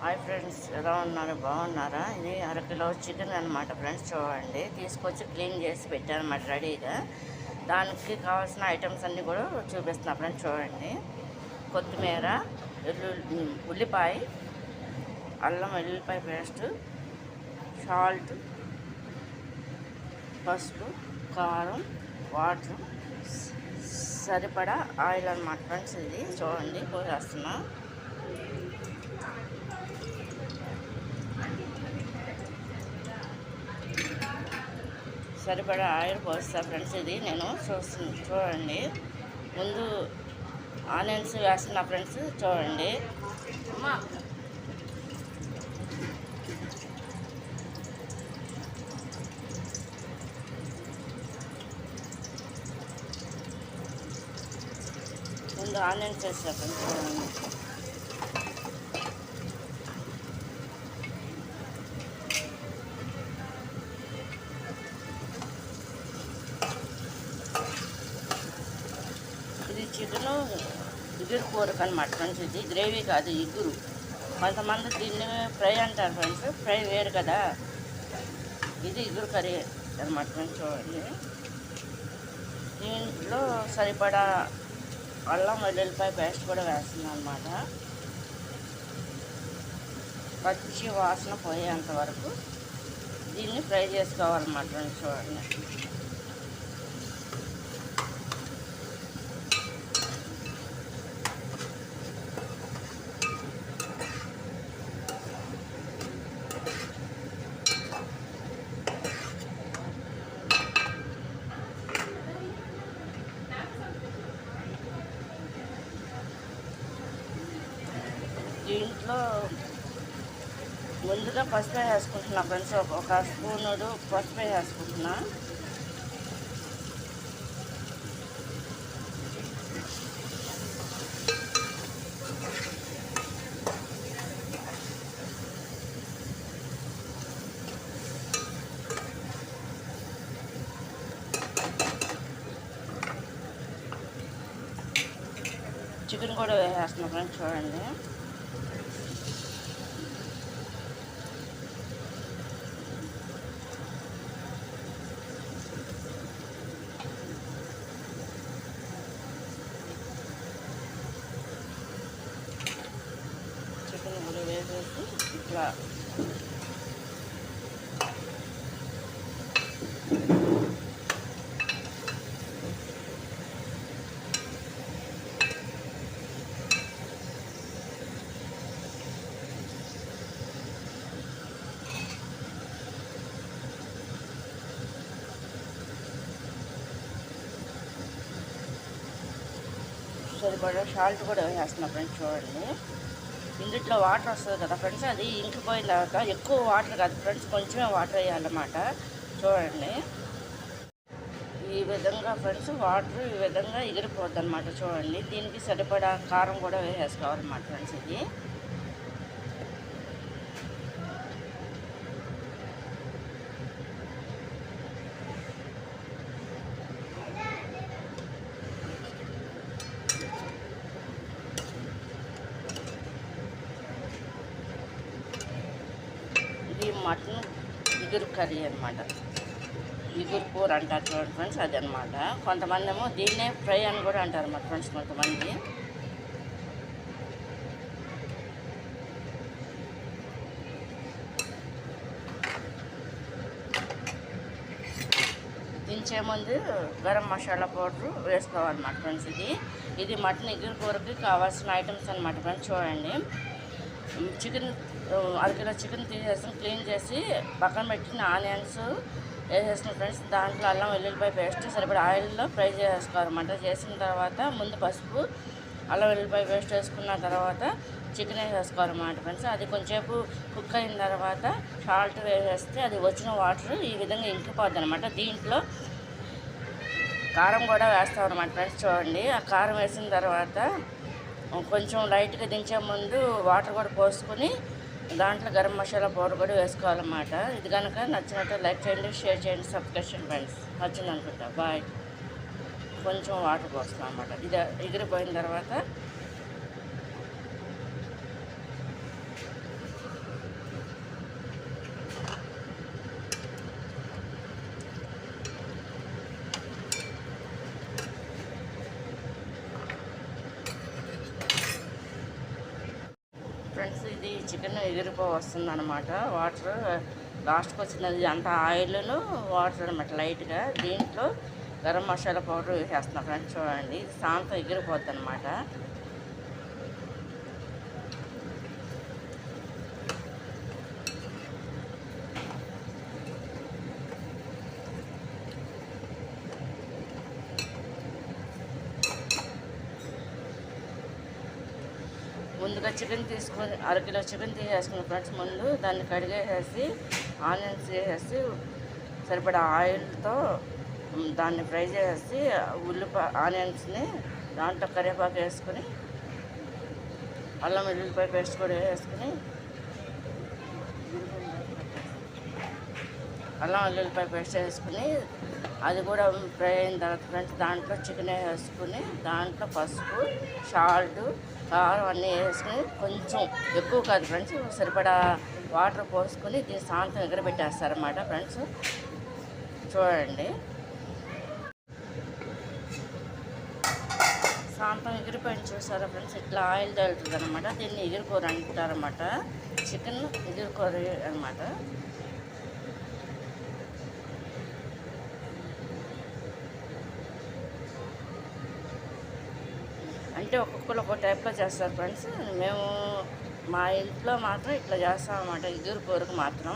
Hi friends, ఎలా ఉన్నారు? బాగున్నారా? ఇది అరకిలో చికెన్ అనమాట ఫ్రెండ్స్. చూడండి, తీసుకొచ్చి క్లీన్ చేసి పెట్టాను అనమాట రెడీగా. దానికి కావాల్సిన ఐటమ్స్ అన్నీ కూడా చూపిస్తున్నా ఫ్రెండ్స్. చూడండి, కొత్తిమీర, ఉల్లిపాయ, అల్లం వెల్లుల్లిపాయ పేస్ట్, సాల్ట్, పసుపు, కారం, వాటర్, సరిపడా ఆయిల్ అనమాట ఫ్రెండ్స్. ఇది చూడండి, పోసేస్తున్నా. సరిపడా ఆయిల్ పోస్తా ఫ్రెండ్స్. ఇది నేను చూడండి, ముందు ఆనియన్స్ వేస్తున్నా ఫ్రెండ్స్. చూడండి, ముందు ఆనియన్స్ వేస్తా ఫ్రెండ్స్. చూడండి, ఇది చికెను ఇగురు కూరకు అనమాట ఫ్రెండ్స్. ఇది గ్రేవీ కాదు, ఇగురు. కొంతమంది దీన్ని ఫ్రై అంటారు ఫ్రెండ్స్. ఫ్రై వేరు కదా, ఇది ఇగురు కర్రీ అనమాట ఫ్రెండ్స్. చూడండి, దీంట్లో సరిపడా అల్లం వెల్లుల్లిపాయ పేస్ట్ కూడా వేస్తున్నాను అనమాట. పచ్చి వాసన పోయేంత వరకు దీన్ని ఫ్రై చేసుకోవాలన్నమాట ఫ్రెండ్స్. చూడండి, దీంట్లో ముందుగా పసుపు వేసుకుంటున్నా ఫ్రెండ్స్. ఒక స్పూనుడు పసుపు వేసుకుంటున్నా. చికెన్ కూడా వేసేస్తున్నా ఫ్రెండ్స్. చూడండి, చికెన్ కూడా వేసేసి ఇట్లా సరిపడా సాల్ట్ కూడా వేసేస్తున్నా ఫ్రెండ్స్. చూడండి, ఇందులో వాటర్ వస్తుంది కదా ఫ్రెండ్స్, అది ఇంకిపోయిన తర్వాత ఎక్కువ వాటర్ కాదు ఫ్రెండ్స్, కొంచెమే వాటర్ వేయాలన్నమాట. చూడండి, ఈ విధంగా ఫ్రెండ్స్ వాటర్ ఈ విధంగా ఎగిరిపోద్ది అనమాట. చూడండి, దీనికి సరిపడా కారం కూడా వేసేసుకోవాలన్నమాట ఫ్రెండ్స్. ఇది మటన్ ఇగురు కర్రీ అనమాట. ఇగురు కూర అంటారు చూడండి ఫ్రెండ్స్, అది అనమాట. కొంతమంది ఏమో దీన్నే ఫ్రై అని కూడా అంటారు అన్నమాట ఫ్రెండ్స్. కొంతమంది దించే ముందు గరం మసాలా పౌడర్ వేసుకోవాలన్నమాట ఫ్రెండ్స్. ఇది మటన్ ఇగురు కూరకి కావాల్సిన ఐటమ్స్ అనమాట ఫ్రెండ్స్. చూడండి, చికెన్ అరకిలో చికెన్ తీసేసి క్లీన్ చేసి పక్కన పెట్టిన ఆనియన్స్ వేసేసిన ఫ్రెండ్స్. దాంట్లో అల్లం వెల్లుల్లిపాయ పేస్ట్ సరిపడా ఆయిల్లో ఫ్రై చేసుకోవాలన్నమాట. చేసిన తర్వాత ముందు పసుపు, అల్లం వెల్లుల్లిపాయ పేస్ట్ వేసుకున్న తర్వాత చికెన్ వేసేసుకోవాలన్నమాట ఫ్రెండ్స్. అది కొంచెంసేపు కుక్ అయిన తర్వాత సాల్ట్ వేసేస్తే అది వచ్చిన వాటర్ ఈ విధంగా ఇంకిపోద్ది అనమాట. దీంట్లో కారం కూడా వేస్తామన్నమాట ఫ్రెండ్స్. చూడండి, ఆ కారం వేసిన తర్వాత కొంచెం లైట్గా దించే ముందు వాటర్ కూడా పోసుకొని దాంట్లో గరం మసాలా పౌడర్ కూడా వేసుకోవాలన్నమాట. ఇది కనుక నచ్చినట్టు లైక్ చేయండి, షేర్ చేయండి, సబ్స్క్రైబ్ చేయండి ఫ్రెండ్స్. నచ్చింది అనుకుంటా. బాయ్. కొంచెం వాటర్ పోస్తాం అన్నమాట. ఇది ఎగిరిపోయిన తర్వాత ఫ్రెండ్స్, ఇది చికెన్ ఎగిరిపో వస్తుంది అనమాట. వాటర్ లాస్ట్కి వచ్చినది అంత ఆయిల్ను వాటర్ అనమాట లైట్గా. దీంట్లో గరం మసాలా పౌడర్ వేసేస్తున్నా ఫ్రెండ్స్. చూడండి, ఇది సాంతం ఎగిరిపోద్ది అనమాట. ముందుగా చికెన్ తీసుకొని అరకిలో చికెన్ తీసేసుకున్న ఫ్రెండ్స్. ముందు దాన్ని కడిగేసేసి ఆనియన్స్ వేసేసి సరిపడా ఆయిల్తో దాన్ని ఫ్రై చేసేసి ఆనియన్స్ని దాంట్లో కరివేపాకు వేసుకొని అల్లం వెల్లుల్లిపాయ పేస్ట్ కూడా వేసుకుని అల్లం వెల్లుల్లిపాయ పేస్ట్ వేసుకుని అది కూడా ఫ్రై అయిన తర్వాత ఫ్రెండ్స్ దాంట్లో చికెన్ వేసుకుని దాంట్లో పసుపు, సాల్ట్, కారం అన్నీ వేసుకుని కొంచెం ఎక్కువ కాదు ఫ్రెండ్స్, సరిపడా వాటర్ పోసుకొని దీన్ని సాంతం ఎగరబెట్టేస్తారన్నమాట ఫ్రెండ్స్. చూడండి, సాంతం ఎగిరిపోయిన చూసారా ఫ్రెండ్స్, ఇట్లా ఆయిల్ తగులుతుంది అనమాట. దీన్ని ఎగిరికూర అంటారన్నమాట. చికెన్ ఎగిరికూర అనమాట. అంటే ఒక్కొక్కరు ఒక్కొక్క టైప్లో చేస్తారు ఫ్రెండ్స్. మేము మా ఇంట్లో మాత్రం ఇట్లా చేస్తాం అన్నమాట, ఎగిరికూరకు మాత్రం.